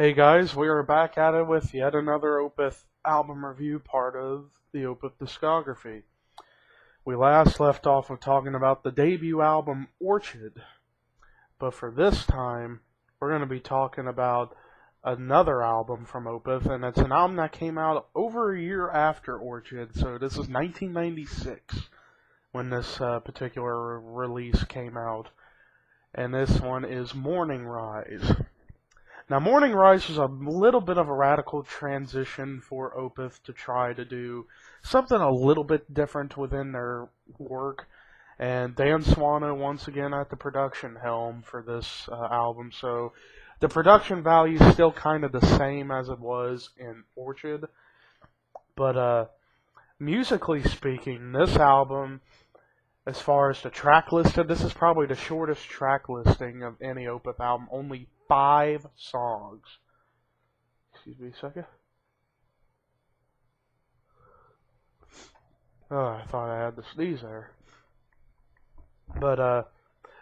Hey guys, we are back at it with yet another Opeth album review, part of the Opeth discography. We last left off with talking about the debut album, ORCHID, but for this time, we're going to be talking about another album from Opeth, and it's an album that came out over a year after ORCHID, so this is 1996 when this particular release came out, and this one is Morningrise. Now, Morningrise was a little bit of a radical transition for Opeth to try to do something a little bit different within their work. And Dan Swano, once again, at the production helm for this album. So the production value is still kind of the same as it was in ORCHID. But musically speaking, this album, as far as the track listed, this is probably the shortest track listing of any Opeth album. Only 5 songs. Excuse me a second. Oh, I thought I had the sneeze there. But,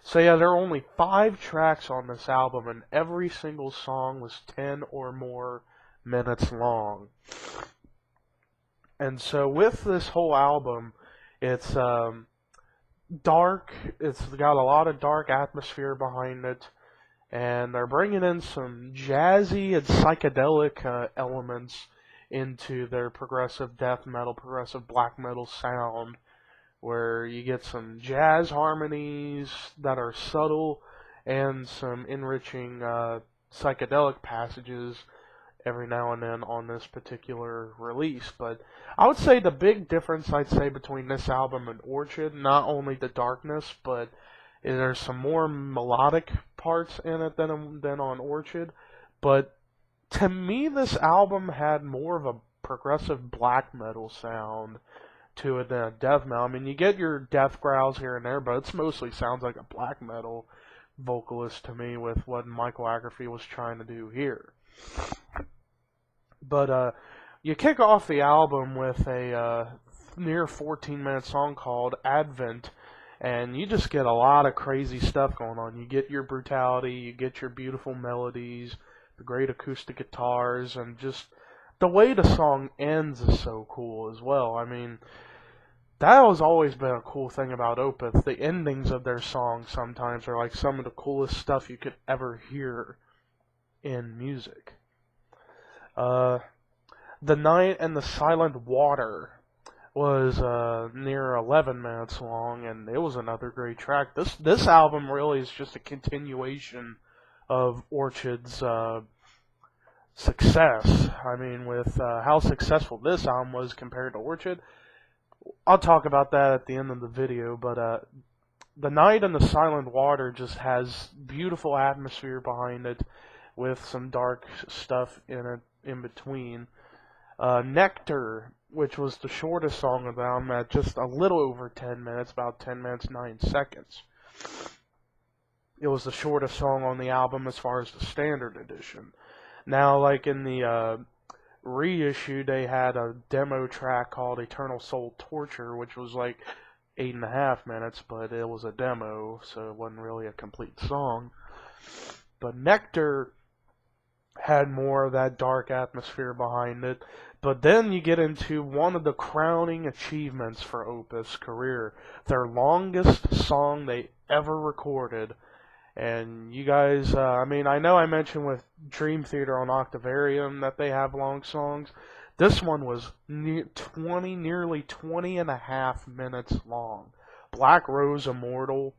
so yeah, there are only 5 tracks on this album, and every single song was 10 or more minutes long. And so with this whole album, it's dark. It's got a lot of dark atmosphere behind it. And they're bringing in some jazzy and psychedelic elements into their progressive death metal, progressive black metal sound, where you get some jazz harmonies that are subtle and some enriching psychedelic passages every now and then on this particular release. But I would say the big difference, between this album and ORCHID, not only the darkness, but there's some more melodic parts in it than on ORCHID, but to me this album had more of a progressive black metal sound to it than a death metal. I mean, you get your death growls here and there, but it mostly sounds like a black metal vocalist to me with what Michael Agerfi was trying to do here. But you kick off the album with a near 14-minute song called Advent, and you just get a lot of crazy stuff going on. You get your brutality, you get your beautiful melodies, the great acoustic guitars, and just the way the song ends is so cool as well. I mean, that has always been a cool thing about Opeth. The endings of their songs sometimes are like some of the coolest stuff you could ever hear in music. The Night and the Silent Water was near 11 minutes long, and it was another great track. This album really is just a continuation of ORCHID's success. I mean, with how successful this album was compared to ORCHID, I'll talk about that at the end of the video. But The Night and the Silent Water just has beautiful atmosphere behind it, with some dark stuff in it in between. Nectar, which was the shortest song of the album, at just a little over 10 minutes, about 10 minutes 9 seconds. It was the shortest song on the album as far as the standard edition. Now, like in the reissue, they had a demo track called Eternal Soul Torture, which was like 8.5 minutes, but it was a demo, so it wasn't really a complete song. But Nectar had more of that dark atmosphere behind it. But then you get into one of the crowning achievements for Opeth's career, their longest song they ever recorded. And you guys, I know I mentioned with Dream Theater on Octavarium that they have long songs. This one was nearly 20 and a half minutes long. Black Rose Immortal,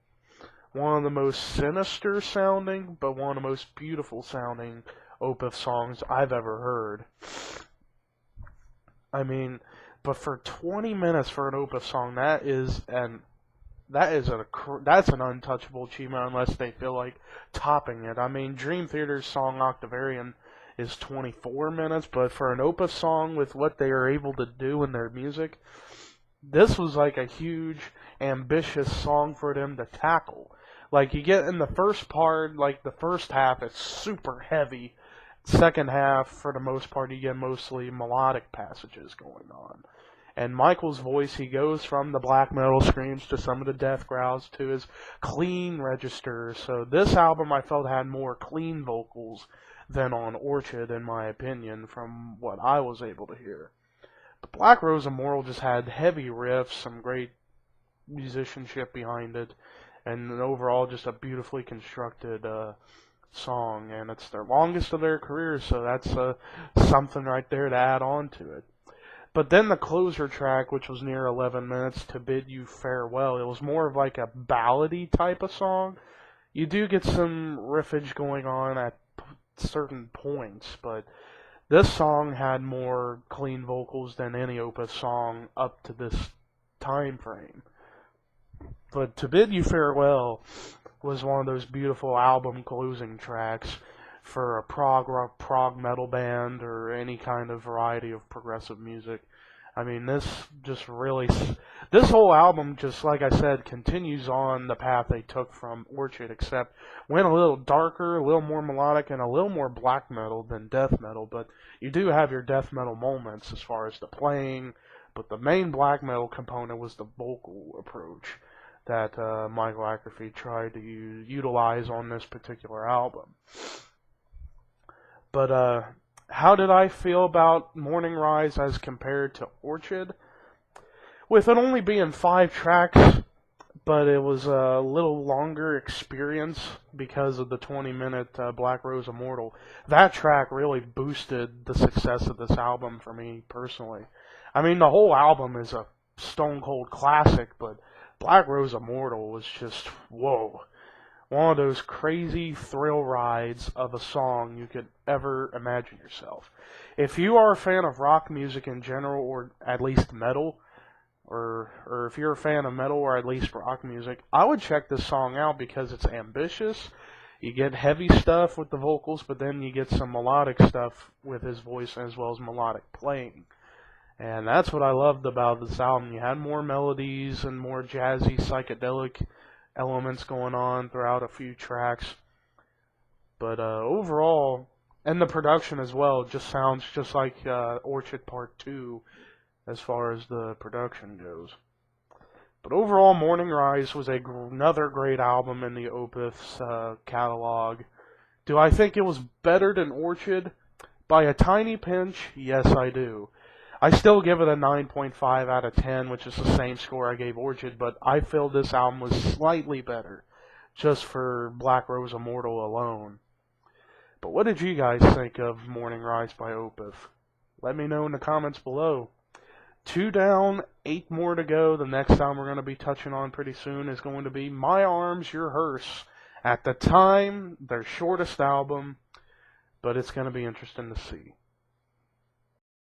one of the most sinister sounding, but one of the most beautiful sounding Opeth songs I've ever heard. I mean, but for 20 minutes for an Opeth song, that's an untouchable achievement unless they feel like topping it. I mean, Dream Theater's song Octavarium is 24 minutes, but for an Opeth song with what they are able to do in their music, this was like a huge, ambitious song for them to tackle. Like, you get in the first part, like the first half, it's super heavy. Second half, for the most part, you get mostly melodic passages going on. And Michael's voice, he goes from the black metal screams to some of the death growls to his clean register. So this album I felt had more clean vocals than on Orchid, in my opinion, from what I was able to hear. But Black Rose Immortal just had heavy riffs, some great musicianship behind it, and overall just a beautifully constructed song. And it's their longest of their careers, so that's something right there to add on to it. But then the closer track, which was near 11 minutes, To Bid You Farewell, it was more of like a ballady type of song. You do get some riffage going on at certain points, but this song had more clean vocals than any Opeth song up to this time frame. But To Bid You Farewell was one of those beautiful album closing tracks for a prog rock, prog metal band, or any kind of variety of progressive music. I mean, this whole album, just like I said, continues on the path they took from Orchid, except went a little darker, a little more melodic, and a little more black metal than death metal. But you do have your death metal moments as far as the playing, but the main black metal component was the vocal approach that Michael Ackerfeld tried to utilize on this particular album. But how did I feel about Morningrise as compared to Orchid? With it only being 5 tracks, but it was a little longer experience because of the 20-minute Black Rose Immortal. That track really boosted the success of this album for me personally. I mean, the whole album is a stone-cold classic, but Black Rose Immortal was just, whoa. One of those crazy thrill rides of a song you could ever imagine yourself. If you are a fan of rock music in general, or at least metal, or if you're a fan of metal or at least rock music, I would check this song out because it's ambitious. You get heavy stuff with the vocals, but then you get some melodic stuff with his voice as well as melodic playing. And that's what I loved about this album. You had more melodies and more jazzy, psychedelic elements going on throughout a few tracks. But overall, and the production as well, just sounds just like Orchid Part 2 as far as the production goes. But overall, Morningrise was another great album in the Opeth's catalog. Do I think it was better than Orchid? By a tiny pinch, yes I do. I still give it a 9.5 out of 10, which is the same score I gave Orchid, but I feel this album was slightly better, just for Black Rose Immortal alone. But what did you guys think of Morningrise by Opeth? Let me know in the comments below. 2 down, 8 more to go. The next album we're going to be touching on pretty soon is going to be My Arms, Your Hearse. At the time, their shortest album, but it's going to be interesting to see.